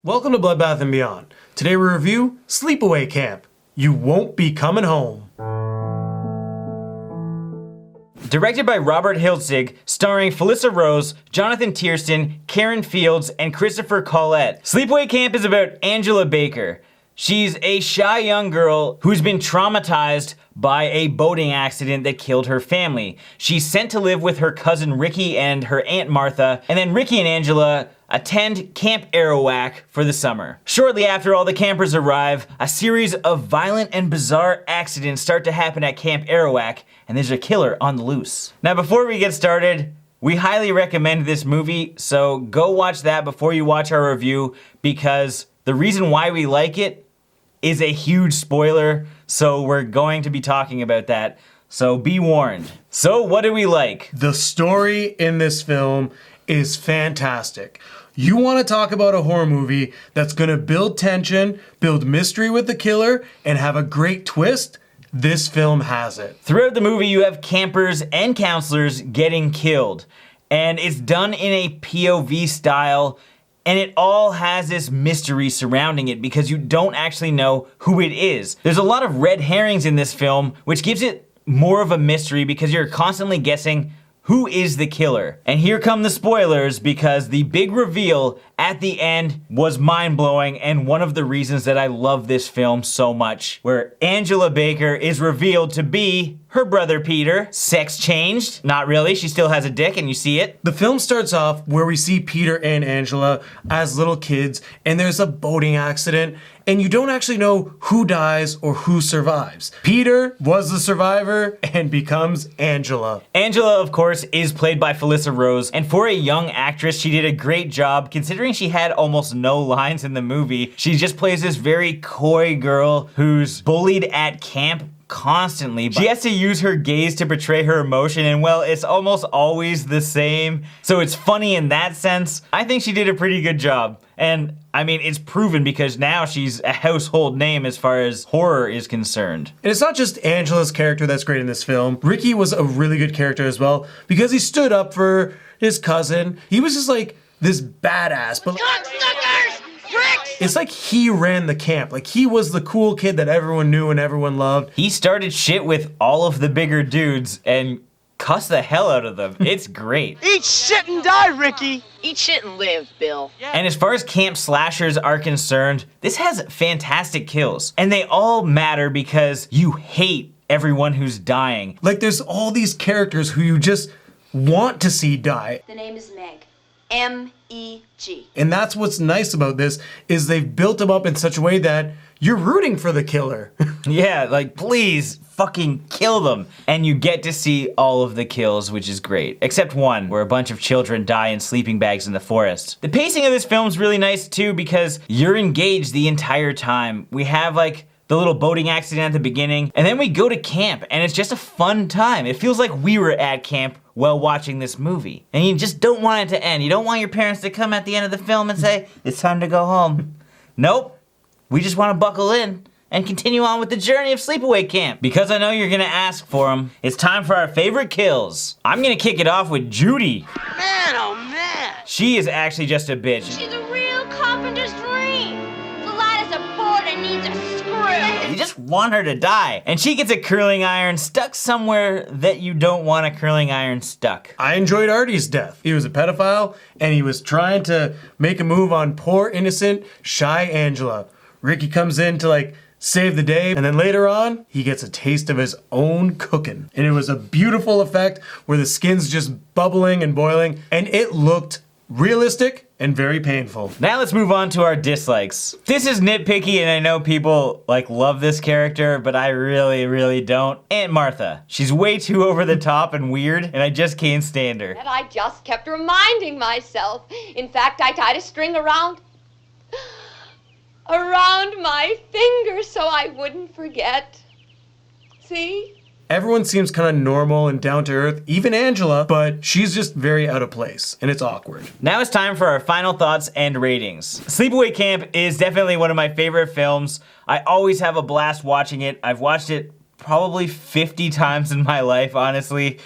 Welcome to Bloodbath & Beyond. Today we review Sleepaway Camp. You won't be coming home. Directed by Robert Hiltzig, starring Felissa Rose, Jonathan Tiersten, Karen Fields, and Christopher Collette. Sleepaway Camp is about Angela Baker. She's a shy young girl who's been traumatized by a boating accident that killed her family. She's sent to live with her cousin Ricky and her aunt Martha, and then Ricky and Angela attend Camp Arawak for the summer. Shortly after all the campers arrive, a series of violent and bizarre accidents start to happen at Camp Arawak, and there's a killer on the loose. Now before we get started, we highly recommend this movie, so go watch that before you watch our review, because the reason why we like it is a huge spoiler, so we're going to be talking about that, so be warned. So what do we like? The story in this film is fantastic. You want to talk about a horror movie that's going to build tension, build mystery with the killer, and have a great twist? This film has it. Throughout the movie, you have campers and counselors getting killed, and it's done in a POV style, and it all has this mystery surrounding it because you don't actually know who it is. There's a lot of red herrings in this film, which gives it more of a mystery because you're constantly guessing who is the killer. And here come the spoilers, because the big reveal at the end was mind-blowing and one of the reasons that I love this film so much, where Angela Baker is revealed to be her brother Peter. Sex changed. Not really, she still has a dick and you see it. The film starts off where we see Peter and Angela as little kids, and there's a boating accident, and you don't actually know who dies or who survives. Peter was the survivor and becomes Angela. Angela, of course, is played by Felissa Rose, and for a young actress, she did a great job considering she had almost no lines in the movie. She just plays this very coy girl who's bullied at camp constantly. She has to use her gaze to portray her emotion, and well, it's almost always the same. So it's funny in that sense. I think she did a pretty good job. And I mean, it's proven because now she's a household name as far as horror is concerned. And it's not just Angela's character that's great in this film. Ricky was a really good character as well because he stood up for his cousin. He was just like this badass, but it's like he ran the camp. Like he was the cool kid that everyone knew and everyone loved. He started shit with all of the bigger dudes and cussed the hell out of them. It's great. Eat shit and die, Ricky! Eat shit and live, Bill. And as far as camp slashers are concerned, this has fantastic kills. And they all matter because you hate everyone who's dying. Like there's all these characters who you just want to see die. The name is Meg. M-E-G. And that's what's nice about this, is they've built them up in such a way that you're rooting for the killer. Yeah, like please fucking kill them. And you get to see all of the kills, which is great. Except one, where a bunch of children die in sleeping bags in the forest. The pacing of this film's really nice too because you're engaged the entire time. We have like the little boating accident at the beginning, and then we go to camp, and it's just a fun time. It feels like we were at camp while watching this movie. And you just don't want it to end. You don't want your parents to come at the end of the film and say, it's time to go home. Nope. We just want to buckle in and continue on with the journey of Sleepaway Camp. Because I know you're gonna ask for them, it's time for our favorite kills. I'm gonna kick it off with Judy. Man, oh man! She is actually just a bitch. She's a real carpenter's dream. The light is a board and needs a screw. You just want her to die. And she gets a curling iron stuck somewhere that you don't want a curling iron stuck. I enjoyed Artie's death. He was a pedophile and he was trying to make a move on poor, innocent, shy Angela. Ricky comes in to like save the day, and then later on, he gets a taste of his own cooking. And it was a beautiful effect where the skin's just bubbling and boiling, and it looked realistic and very painful. Now let's move on to our dislikes. This is nitpicky, and I know people like love this character, but I really don't. Aunt Martha. She's way too over the top and weird, and I just can't stand her. And I just kept reminding myself. In fact, I tied a string around my finger so I wouldn't forget. See? Everyone seems kind of normal and down to earth, even Angela, but she's just very out of place, and it's awkward. Now it's time for our final thoughts and ratings. Sleepaway Camp is definitely one of my favorite films. I always have a blast watching it. I've watched it probably 50 times in my life, honestly,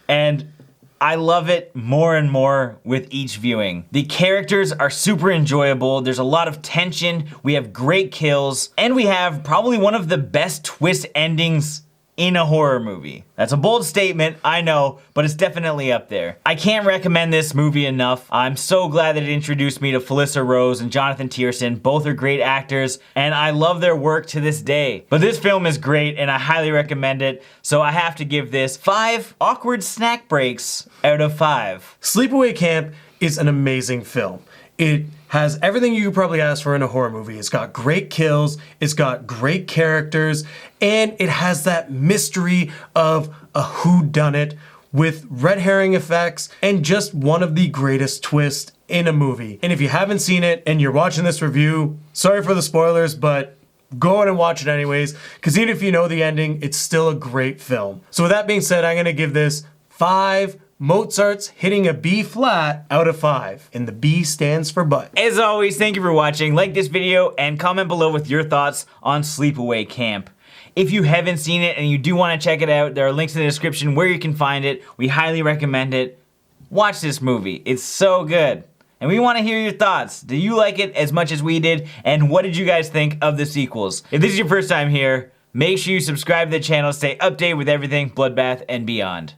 and I love it more and more with each viewing. The characters are super enjoyable, there's a lot of tension, we have great kills, and we have probably one of the best twist endings in a horror movie. That's a bold statement, I know, but it's definitely up there. I can't recommend this movie enough. I'm so glad that it introduced me to Felissa Rose and Jonathan Tiersten. Both are great actors, and I love their work to this day. But this film is great, and I highly recommend it, so I have to give this 5 awkward snack breaks out of 5. Sleepaway Camp is an amazing film. It has everything you probably ask for in a horror movie. It's got great kills, it's got great characters, and it has that mystery of a whodunit with red herring effects and just one of the greatest twists in a movie. And if you haven't seen it and you're watching this review, sorry for the spoilers, but go on and watch it anyways, because even if you know the ending, it's still a great film. So with that being said, I'm gonna give this 5 Mozart's hitting a B flat out of 5, and the B stands for butt. As always, thank you for watching. Like this video and comment below with your thoughts on Sleepaway Camp. If you haven't seen it and you do want to check it out, there are links in the description where you can find it. We highly recommend it. Watch this movie, it's so good. And we want to hear your thoughts. Do you like it as much as we did? And what did you guys think of the sequels? If this is your first time here, make sure you subscribe to the channel, stay updated with everything Bloodbath and beyond.